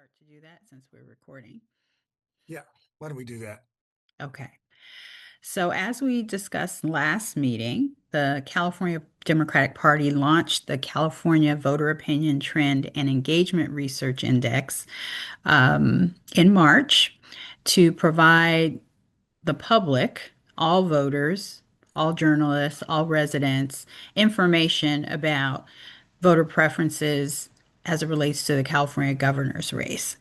start to do that since we're recording? Yeah, why don't we do that? Okay. So, as we discussed last meeting, the California Democratic Party launched the California Voter Opinion Trend and Engagement Research Index in March to provide the public, all voters, all journalists, all residents, information about voter preferences as it relates to the California governor's race.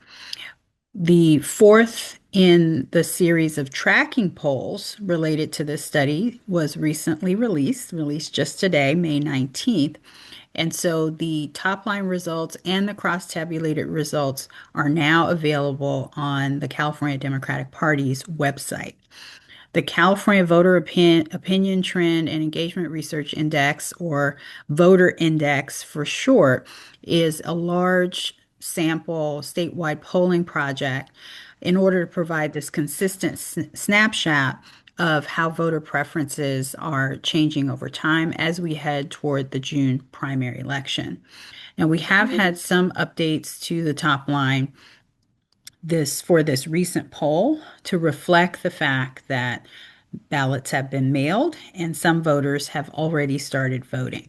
The fourth in the series of tracking polls related to this study was recently released just today, May 19th. And so the top line results and the cross-tabulated results are now available on the California Democratic Party's website. The California Opinion Trend and Engagement Research Index, or Voter Index for short, is a large sample statewide polling project in order to provide this consistent snapshot of how voter preferences are changing over time as we head toward the June primary election. Now, we have had some updates to the top line this recent poll to reflect the fact that ballots have been mailed and some voters have already started voting.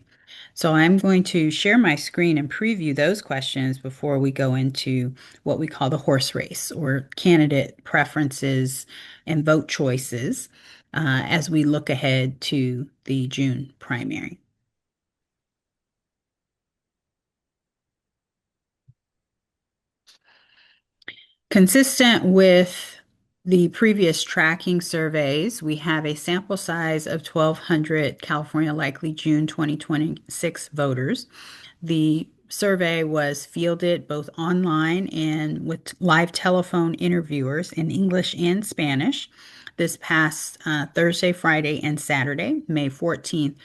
So I'm going to share my screen and preview those questions before we go into what we call the horse race, or candidate preferences and vote choices, as we look ahead to the June primary. Consistent with the previous tracking surveys, we have a sample size of 1,200 California likely June 2026 voters. The survey was fielded both online and with live telephone interviewers in English and Spanish this past Thursday, Friday, and Saturday, May 14th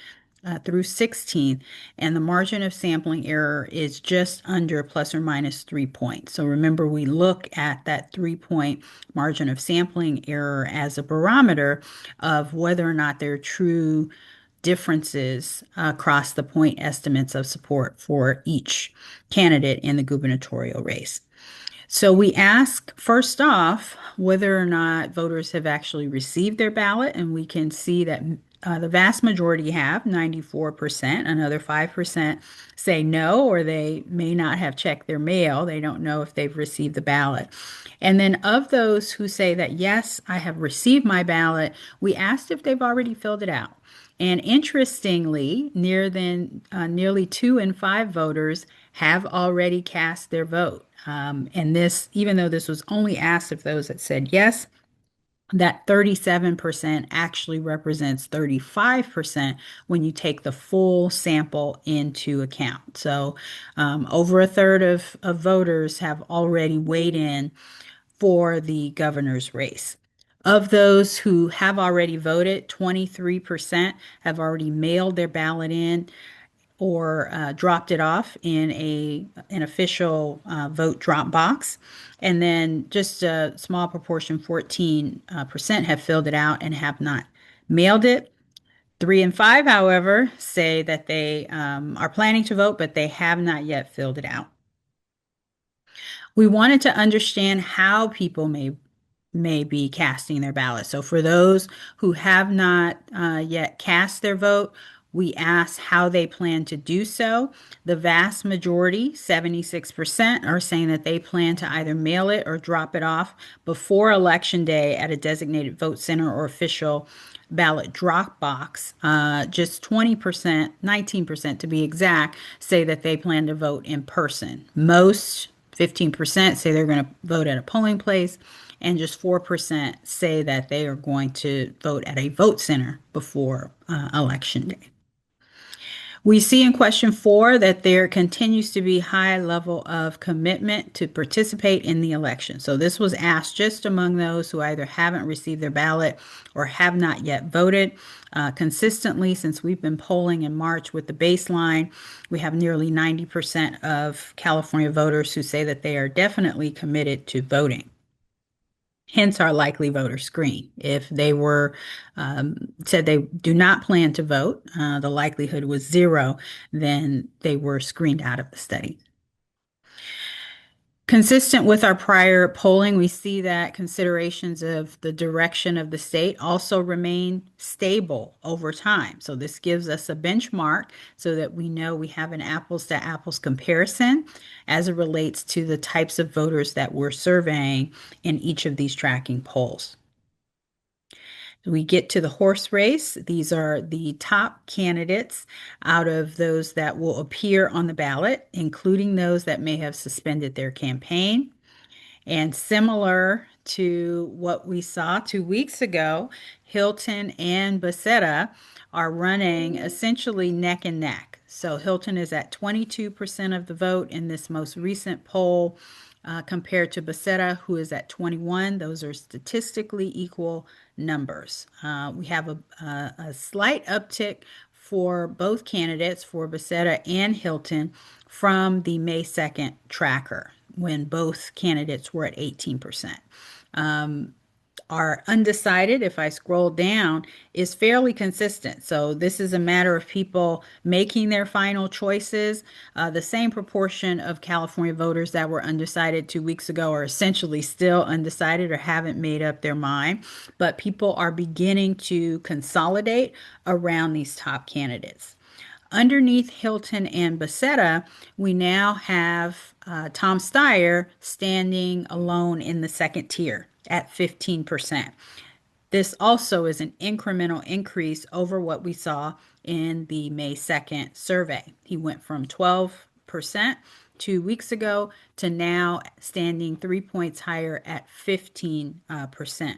through 16th, and the margin of sampling error is just under plus or minus 3 points. So remember, we look at that 3 point margin of sampling error as a barometer of whether or not there are true differences across the point estimates of support for each candidate in the gubernatorial race. So we ask first off whether or not voters have actually received their ballot, and we can see that the vast majority have, 94%. Another 5% say no, or they may not have checked their mail. They don't know if they've received the ballot. And then of those who say that, yes, I have received my ballot, we asked if they've already filled it out. And interestingly, nearly 2 in 5 voters have already cast their vote. And this, even though this was only asked of those that said yes, that 37% actually represents 35% when you take the full sample into account. So over a third of voters have already weighed in for the governor's race. Of those who have already voted, 23% have already mailed their ballot in or dropped it off in an official vote drop box. And then just a small proportion, 14%, have filled it out and have not mailed it. 3 and 5, however, say that they are planning to vote, but they have not yet filled it out. We wanted to understand how people may be casting their ballot. So for those who have not yet cast their vote, we asked how they plan to do so. The vast majority, 76%, are saying that they plan to either mail it or drop it off before Election Day at a designated vote center or official ballot drop box. Just 20%, 19% to be exact, say that they plan to vote in person. Most, 15%, say they're going to vote at a polling place, and just 4% say that they are going to vote at a vote center before Election Day. We see in question 4 that there continues to be high level of commitment to participate in the election. So this was asked just among those who either haven't received their ballot or have not yet voted. Consistently, since we've been polling in March with the baseline, we have nearly 90% of California voters who say that they are definitely committed to voting. Hence our likely voter screen. If they were said they do not plan to vote, the likelihood was 0, then they were screened out of the study. Consistent with our prior polling, we see that considerations of the direction of the state also remain stable over time. So this gives us a benchmark so that we know we have an apples to apples comparison as it relates to the types of voters that we're surveying in each of these tracking polls. We get to the horse race. These are the top candidates out of those that will appear on the ballot, including those that may have suspended their campaign. And similar to what we saw 2 weeks ago, Hilton and Becerra are running essentially neck and neck. So Hilton is at 22% of the vote in this most recent poll, compared to Becerra, who is at 21. Those are statistically equal numbers. We have a slight uptick for both candidates, for Becerra and Hilton, from the May 2nd tracker when both candidates were at 18%. Our undecided, if I scroll down, is fairly consistent. So this is a matter of people making their final choices. The same proportion of California voters that were undecided 2 weeks ago are essentially still undecided or haven't made up their mind. But people are beginning to consolidate around these top candidates. Underneath Hilton and Becerra, we now have Tom Steyer standing alone in the second tier at 15%. This also is an incremental increase over what we saw in the May 2nd survey. He went from 12% 2 weeks ago to now standing 3 points higher at 15%.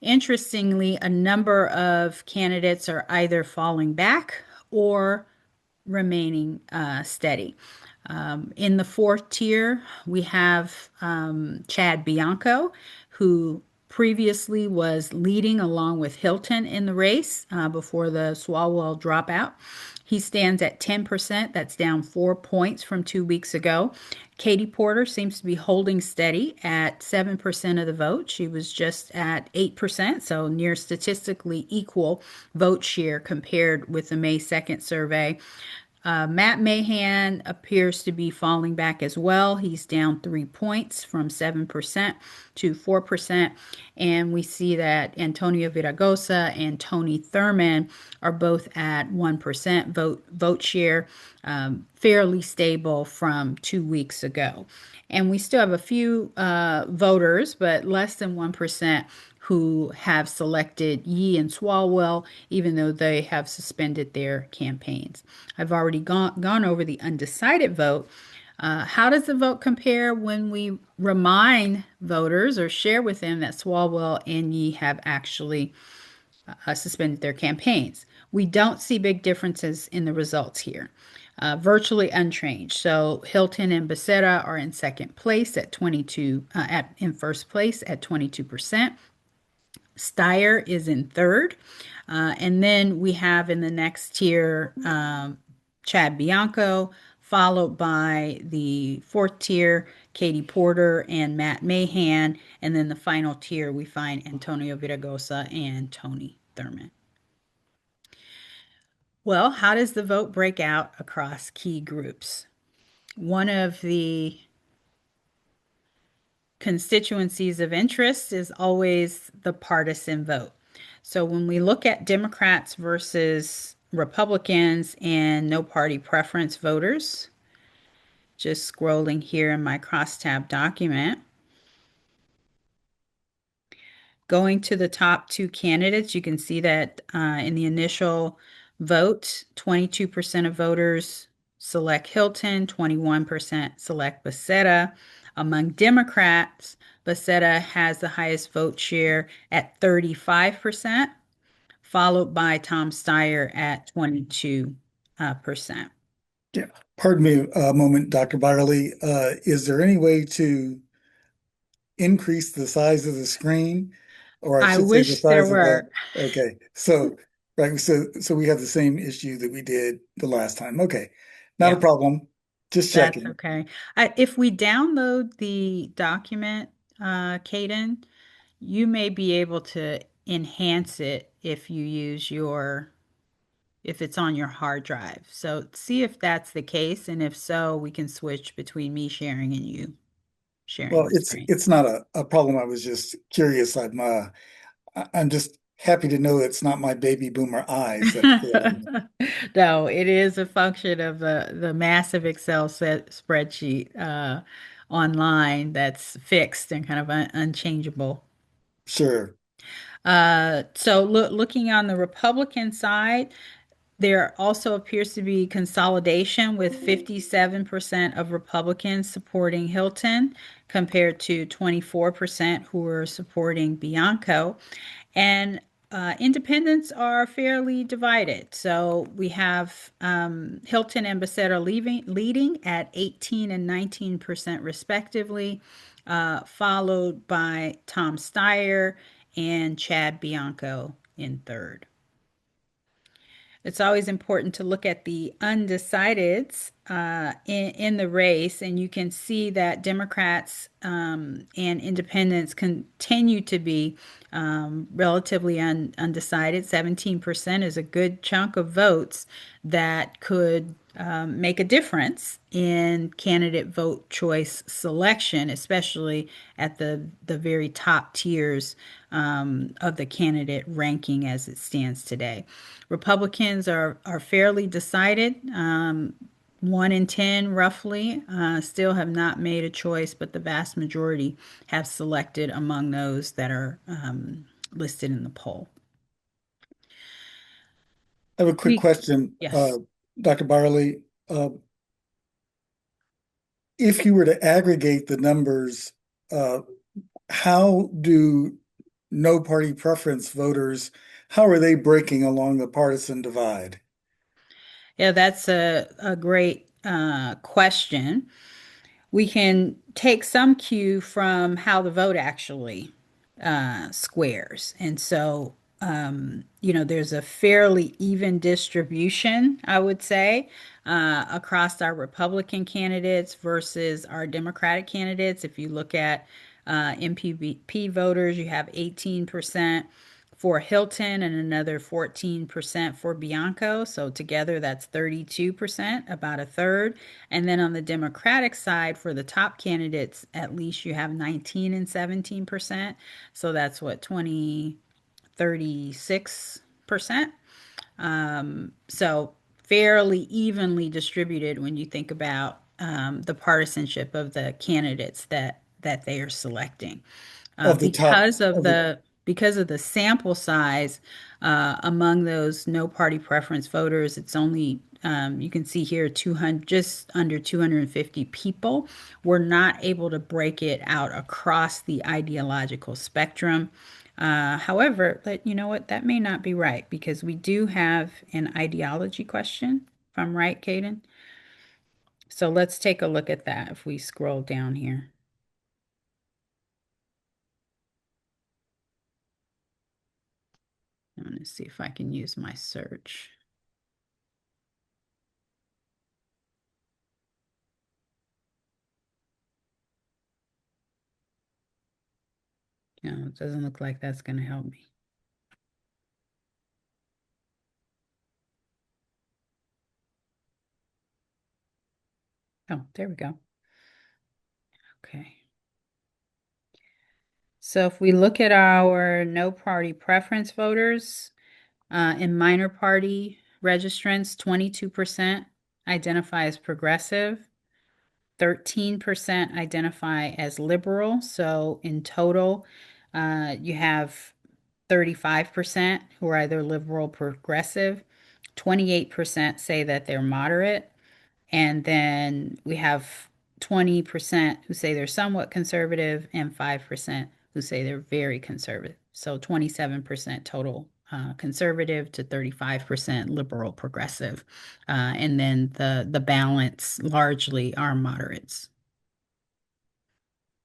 Interestingly, a number of candidates are either falling back or remaining steady. In the fourth tier, we have Chad Bianco, who previously was leading along with Hilton in the race before the Swalwell dropout. He stands at 10%. That's down 4 points from 2 weeks ago. Katie Porter seems to be holding steady at 7% of the vote. She was just at 8%, so near statistically equal vote share compared with the May 2nd survey. Matt Mahan appears to be falling back as well. He's down 3 points from 7% to 4%. And we see that Antonio Viragosa and Tony Thurman are both at 1% vote share, fairly stable from 2 weeks ago. And we still have a few voters, but less than 1%, who have selected Yee and Swalwell, even though they have suspended their campaigns. I've already gone over the undecided vote. How does the vote compare when we remind voters or share with them that Swalwell and Yee have actually suspended their campaigns? We don't see big differences in the results here. Virtually unchanged. So Hilton and Becerra are in second place at 22, in first place at 22%. Steyer is in third. And then we have in the next tier Chad Bianco, followed by the fourth tier, Katie Porter and Matt Mahan. And then the final tier, we find Antonio Viragosa and Tony Thurman. Well, how does the vote break out across key groups? One of the constituencies of interest is always the partisan vote. So when we look at Democrats versus Republicans and no party preference voters, just scrolling here in my crosstab document, going to the top two candidates, you can see that in the initial vote, 22% of voters select Hilton, 21% select Becerra. Among Democrats, Becerra has the highest vote share at 35%, followed by Tom Steyer at 22%. Yeah. Pardon me a moment, Dr. Byerly. Is there any way to increase the size of the screen? Or I I should say the wish there size of were. okay. So, right. So we have the same issue that we did the last time. Okay. Not a Yeah. problem. Just That's checking. okay. If we download the document, Caden, you may be able to enhance it if you use if it's on your hard drive. So see if that's the case, and if so, we can switch between me sharing and you. sharing Well, the screen. it's not a problem. I was just curious. I'm just happy to know it's not my baby boomer eyes that are failing. No, it is a function of the massive Excel spreadsheet online that's fixed and kind of unchangeable. Sure. So looking on the Republican side, there also appears to be consolidation with 57% of Republicans supporting Hilton compared to 24% who were supporting Bianco. And independents are fairly divided. So we have Hilton and Becerra leading at 18 and 19% respectively, followed by Tom Steyer and Chad Bianco in third. It's always important to look at the undecideds in the race, and you can see that Democrats and independents continue to be relatively undecided. 17% is a good chunk of votes that could make a difference in candidate vote choice selection, especially at the very top tiers of the candidate ranking as it stands today. Republicans are fairly decided. 1 in 10, roughly, still have not made a choice, but the vast majority have selected among those that are listed in the poll. I have a quick We, question, yes. Dr. Barley. Uh, if you were to aggregate the numbers, uh, how do no party preference voters, how are they breaking along the partisan divide? Yeah, that's a great question. We can take some cue from how the vote actually squares. And so, there's a fairly even distribution, I would say, across our Republican candidates versus our Democratic candidates. If you look at MPP voters, you have 18% for Hilton and another 14% for Bianco. So together that's 32%, about a third. And then on the Democratic side, for the top candidates, at least you have 19 and 17%. So that's what, 20, 36%. So fairly evenly distributed when you think about the partisanship of the candidates that they are selecting. Of the top of the Because of the sample size among those no party preference voters, it's only you can see here 200, just under 250 people. We're not able to break it out across the ideological spectrum. However, you know what? That may not be right because we do have an ideology question, if I'm right, Caden. So let's take a look at that if we scroll down here. I'm going to see if I can use my search. No, it doesn't look like that's going to help me. Oh, there we go. Okay. So if we look at our no party preference voters, in minor party registrants, 22% identify as progressive, 13% identify as liberal. So in total, you have 35% who are either liberal, progressive, 28% say that they're moderate, and then we have 20% who say they're somewhat conservative and 5% who say they're very conservative. So 27% total conservative to 35% liberal progressive. And then the balance largely are moderates.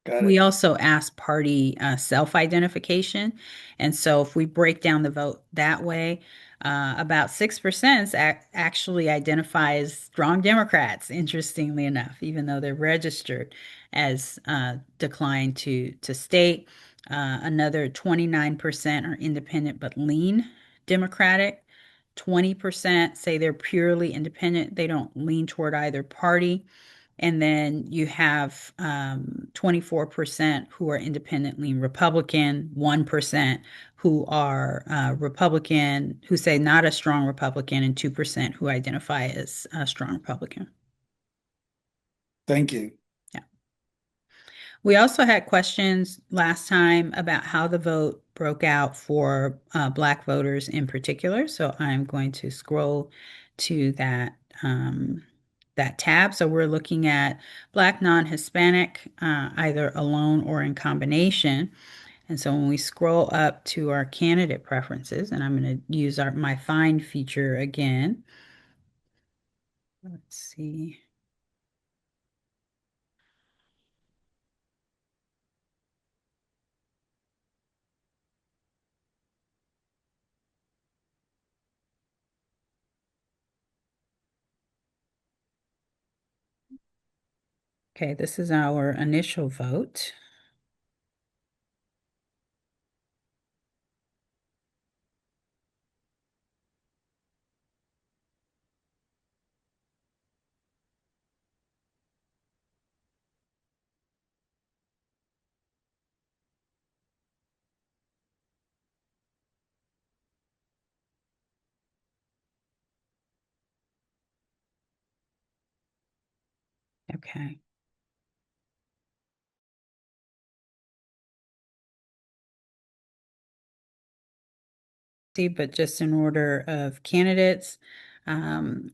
got We it. also ask party self-identification. And so if we break down the vote that way, about 6% actually identify as strong Democrats, interestingly enough, even though they're registered as declined to state. Another 29% are independent but lean Democratic. 20% say they're purely independent. They don't lean toward either party. And then you have 24% who are independently Republican, 1% who are Republican, who say not a strong Republican, and 2% who identify as a strong Republican. Thank you. Yeah. We also had questions last time about how the vote broke out for Black voters in particular. So I'm going to scroll to that tab. So we're looking at Black non-Hispanic, either alone or in combination. And so when we scroll up to our candidate preferences, and I'm going to use my find feature again. Let's see. Okay, this is our initial vote. Okay. See, but just in order of candidates,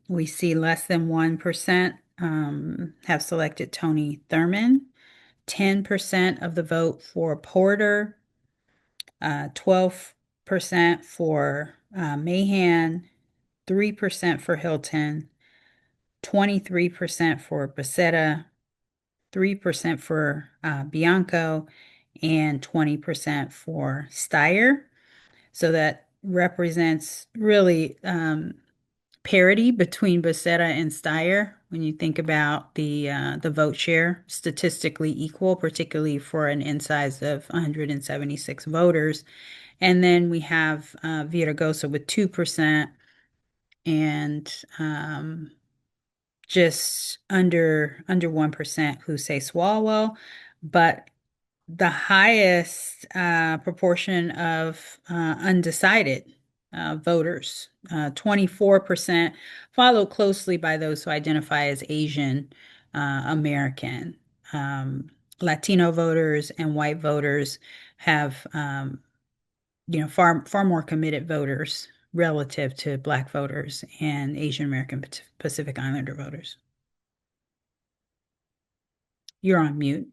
we see less than 1% have selected Tony Thurmond, 10% of the vote for Porter, 12% for Mahan, 3% for Hilton, 23% for Becerra, 3% for Bianco, and 20% for Steyer. So that represents really parity between Becerra and Steyer when you think about the vote share, statistically equal, particularly for an N size of 176 voters. And then we have Villaraigosa with 2% and just under 1% who say Swalwell, but the highest proportion of undecided voters, 24%, followed closely by those who identify as Asian American. Latino voters and white voters have, far more committed voters relative to Black voters and Asian American Pacific Islander voters. You're on mute.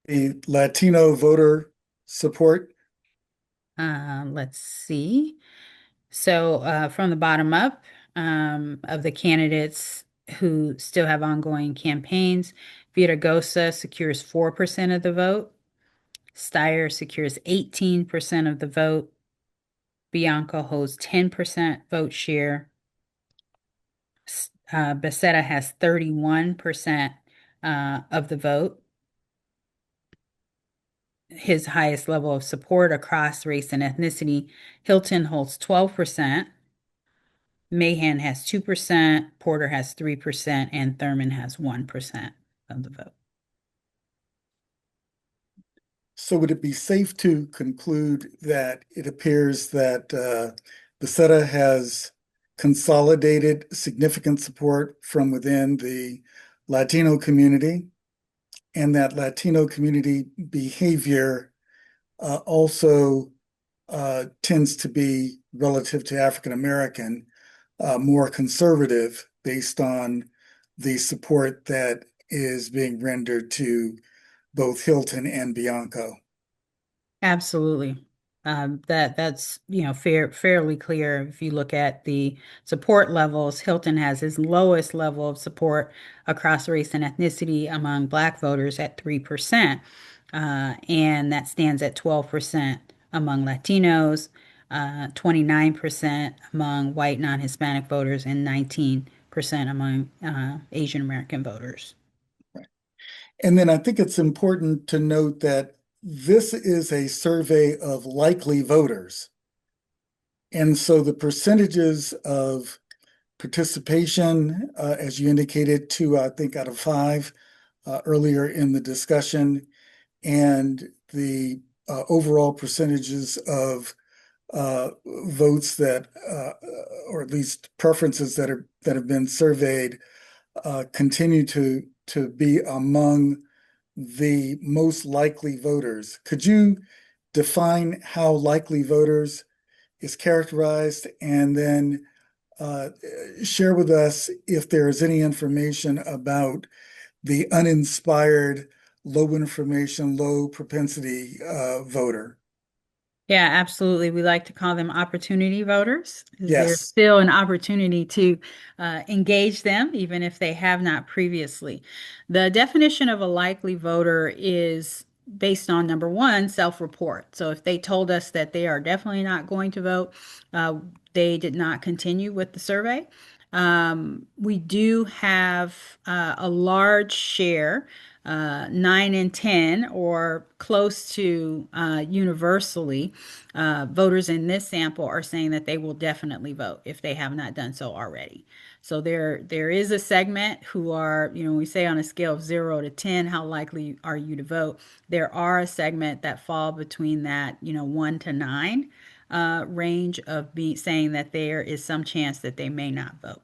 The Latino voter support. Let's see. So, from the bottom up, of the candidates who still have ongoing campaigns, Villaraigosa secures 4% of the vote. Steyer secures 18% of the vote. Bianco holds 10% vote share. Becerra has 31% of the vote. His highest level of support across race and ethnicity. Hilton holds 12%. Mahan has 2%, Porter has 3%, and Thurmond has 1% of the vote. So would it be safe to conclude that it appears that Becerra has consolidated significant support from within the Latino community, and that Latino community behavior also tends to be relative to African American, more conservative based on the support that is being rendered to both Hilton and Bianco? Absolutely. That's fairly clear. If you look at the support levels, Hilton has his lowest level of support across race and ethnicity among Black voters at 3%, and that stands at 12% among Latinos, 29% among white non-Hispanic voters, and 19% among Asian American voters. And then I think it's important to note that this is a survey of likely voters. And so the percentages of participation, as you indicated, two, I think, out of five earlier in the discussion, and the overall percentages of votes that, or at least preferences that have been surveyed, continue to be among the most likely voters. Could you define how likely voters is characterized, and then uh, share with us if there is any information about the uninspired, low information, low propensity voter? Yeah, absolutely. We like to call them opportunity voters. There's Yes. still an opportunity to engage them, even if they have not previously. The definition of a likely voter is based on number one, self-report. So if they told us that they are definitely not going to vote, uh, they did not continue with the survey. We do have a large share, 9 in 10, or close to universally, voters in this sample are saying that they will definitely vote if they have not done so already. So there is a segment who are, we say on a scale of 0 to 10, how likely are you to vote? There are a segment that fall between that, 1 to 9 range of saying that there is some chance that they may not vote.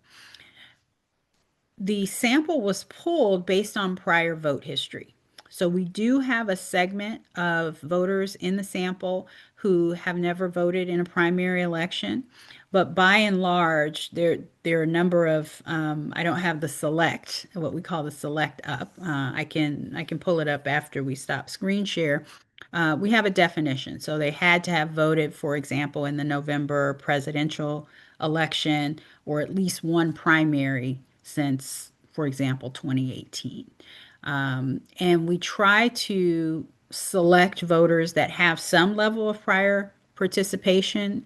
The sample was pulled based on prior vote history. So we do have a segment of voters in the sample who have never voted in a primary election, but by and large, there are a number of I don't have the select, what we call the select up. I can pull it up after we stop screen share. We have a definition. So they had to have voted, for example, in the November presidential election or at least one primary since, for example, 2018. And we try to select voters that have some level of prior participation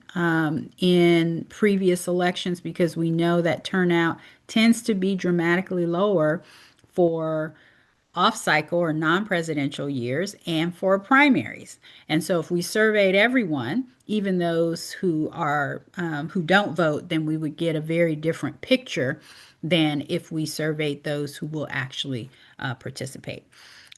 in previous elections because we know that turnout tends to be dramatically lower for off cycle or non presidential years and for primaries. And so if we surveyed everyone, even those who don't vote, then we would get a very different picture than if we surveyed those who will actually participate.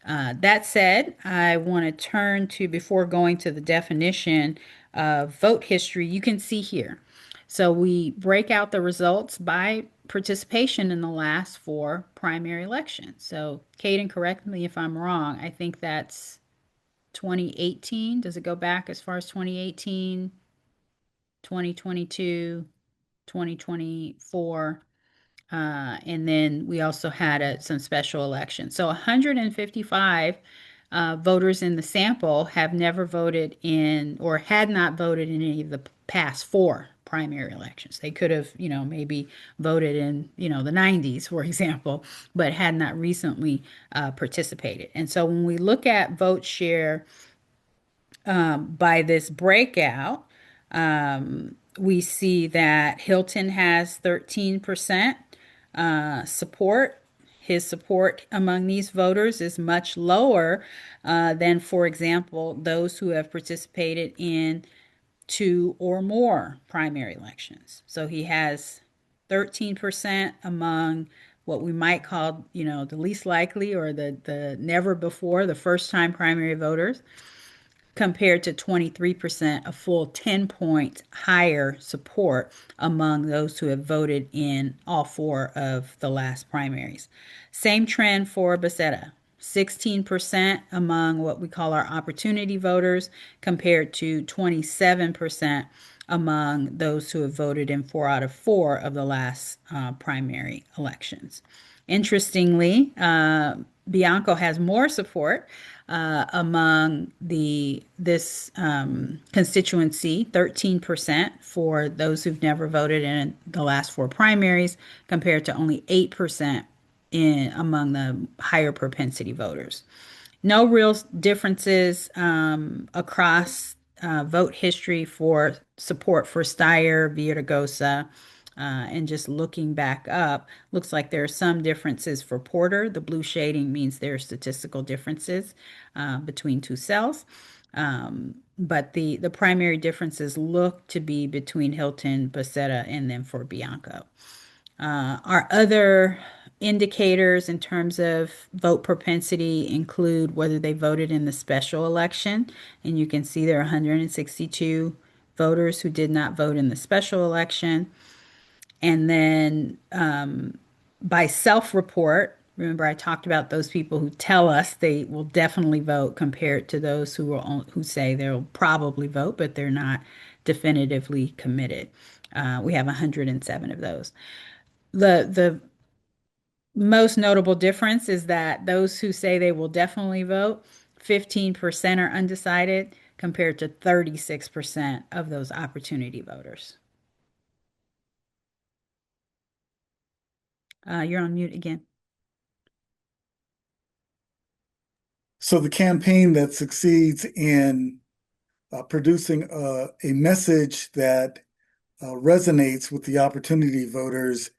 That said, I want to turn to, before going to the definition of vote history, you can see here. So we break out the results by participation in the last four primary elections. So, Caden, correct me if I'm wrong. I think that's 2018. Does it go back as far as 2018, 2022, 2024? And then we also had some special elections. So 155 voters in the sample have never voted in or had not voted in any of the past four primary elections. They could have, maybe voted in, the 90s, for example, but had not recently participated. And so when we look at vote share by this breakout, we see that Hilton has 13% support. His support among these voters is much lower than, for example, those who have participated in two or more primary elections. So he has 13% among what we might call, the least likely or the never before, the first time primary voters, compared to 23%, a full 10 points higher support among those who have voted in all four of the last primaries. Same trend for Becerra. 16% among what we call our opportunity voters compared to 27% among those who have voted in 4 out of 4 of the last primary elections. Interestingly, Bianco has more support among this constituency, 13% for those who've never voted in the last four primaries, compared to only 8% among the higher propensity voters. No real differences across vote history for support for Steyer, Villaraigosa, and just looking back up, looks like there are some differences for Porter. The blue shading means there are statistical differences between two cells. But the primary differences look to be between Hilton, Becerra, and then for Bianco. Our other indicators in terms of vote propensity include whether they voted in the special election, and you can see there are 162 voters who did not vote in the special election. And then by self-report, remember I talked about those people who tell us they will definitely vote compared to those who say they'll probably vote, but they're not definitively committed. We have 107 of those. The most notable difference is that those who say they will definitely vote, 15% are undecided compared to 36% of those opportunity voters. You're on mute again. So the campaign that succeeds in producing a message that resonates with the opportunity voters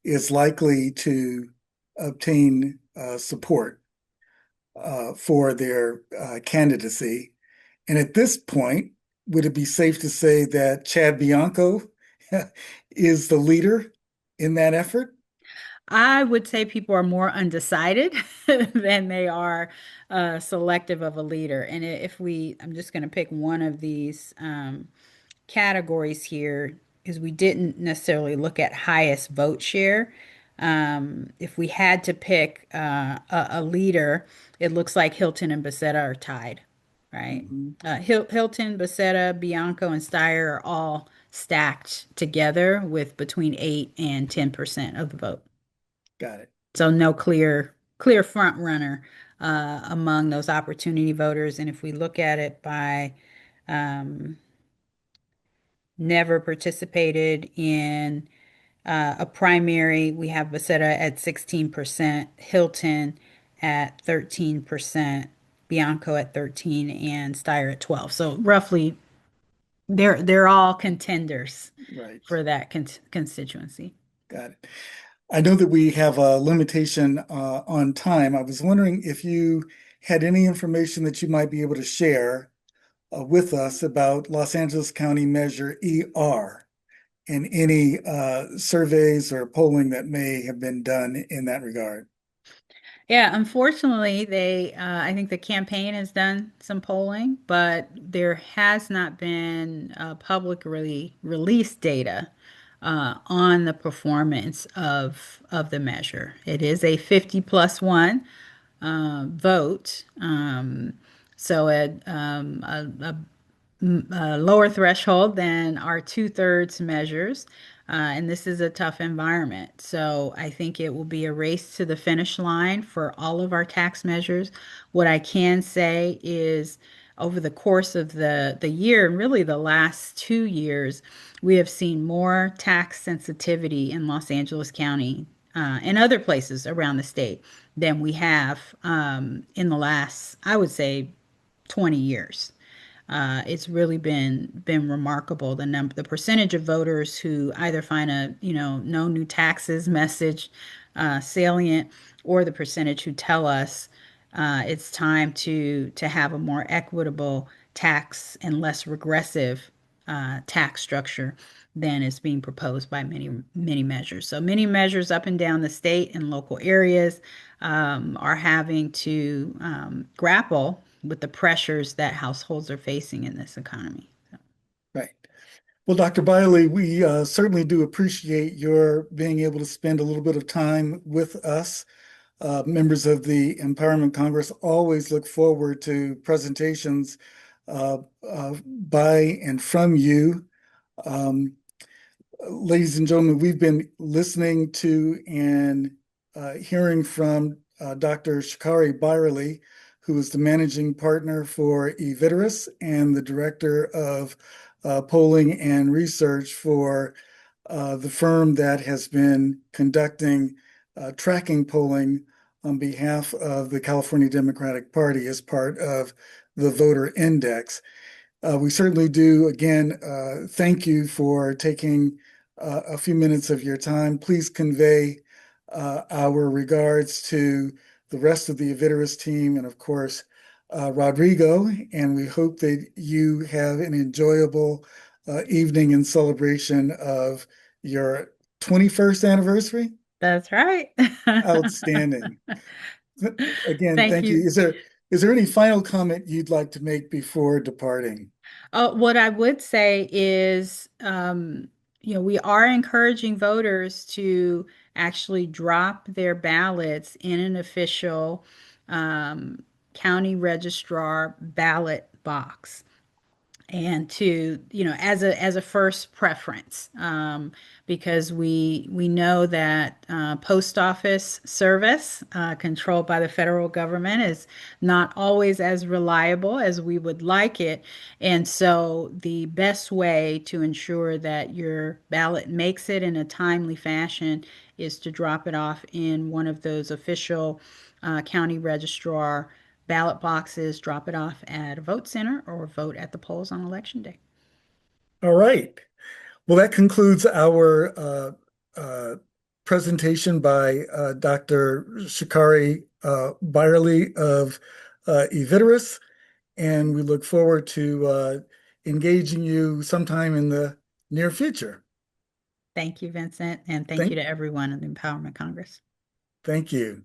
is likely to obtain support for their candidacy. And at this point, would it be safe to say that Chad Bianco is the leader in that effort? I would say people are more undecided than they are selective of a leader. And I'm just going to pick one of these categories here, because we didn't necessarily look at highest vote share. If we had to pick a leader, it looks like Hilton and Becerra are tied, right? Mhm. Hilton, Becerra, Bianco, and Steyer are all stacked together with between 8 and 10% of the vote. Got it. So no clear front runner among those opportunity voters. And if we look at it by um, never participated in a primary, we have Becerra at 16%, Hilton at 13%, Bianco at 13, and Steyer at 12. So roughly, they're all contenders Right. for that constituency. Got it. I know that we have a limitation on time. I was wondering if you had any information that you might be able to share with us about Los Angeles County Measure ER and any surveys or polling that may have been done in that regard. Yeah, unfortunately, I think the campaign has done some polling, but there has not been publicly released data on the performance of the measure. It is a 50 plus one vote. So a lower threshold than our two-thirds measures. And this is a tough environment. So I think it will be a race to the finish line for all of our tax measures. What I can say is over the course of the year, and really the last 2 years, we have seen more tax sensitivity in Los Angeles County and other places around the state than we have in the last, I would say, 20 years. It's really been remarkable the percentage of voters who either find a no new taxes message salient, or the percentage who tell us it's time to have a more equitable tax and less regressive tax structure than is being proposed by many measures. So many measures up and down the state and local areas are having to grapple with the pressures that households are facing in this economy. Right. Well, Dr. Biley, we certainly do appreciate your being able to spend a little bit of time with us. Members of the Empowerment Congress always look forward to presentations by and from you. Um, Ladies and gentlemen, we've been listening to and hearing from Dr. Shikari Byerly, who is the managing partner for eViteris and the director of polling and research for the firm that has been conducting tracking polling on behalf of the California Democratic Party as part of the voter index. We certainly do, again, thank you for taking a few minutes of your time. Please convey our regards to the rest of the eViteris team and, of course, Rodrigo. And we hope that you have an enjoyable evening in celebration of your 21st anniversary? That's right. Outstanding. Again, Thank thank you. you. Is there any final comment you'd like to make before departing? What I would say is, we are encouraging voters to actually drop their ballots in an official um, county registrar ballot box, and to, as a first preference, because we know that post office service controlled by the federal government is not always as reliable as we would like it. And so the best way to ensure that your ballot makes it in a timely fashion is to drop it off in one of those official county registrar ballot boxes, drop it off at a vote center, or vote at the polls on election day. All right. Well, that concludes our presentation by Dr. Shikari Byerly of Eviderus, and we look forward to engaging you sometime in the near future. Thank you, Vincent, and thank you Thank, to everyone in the Empowerment Congress. thank you.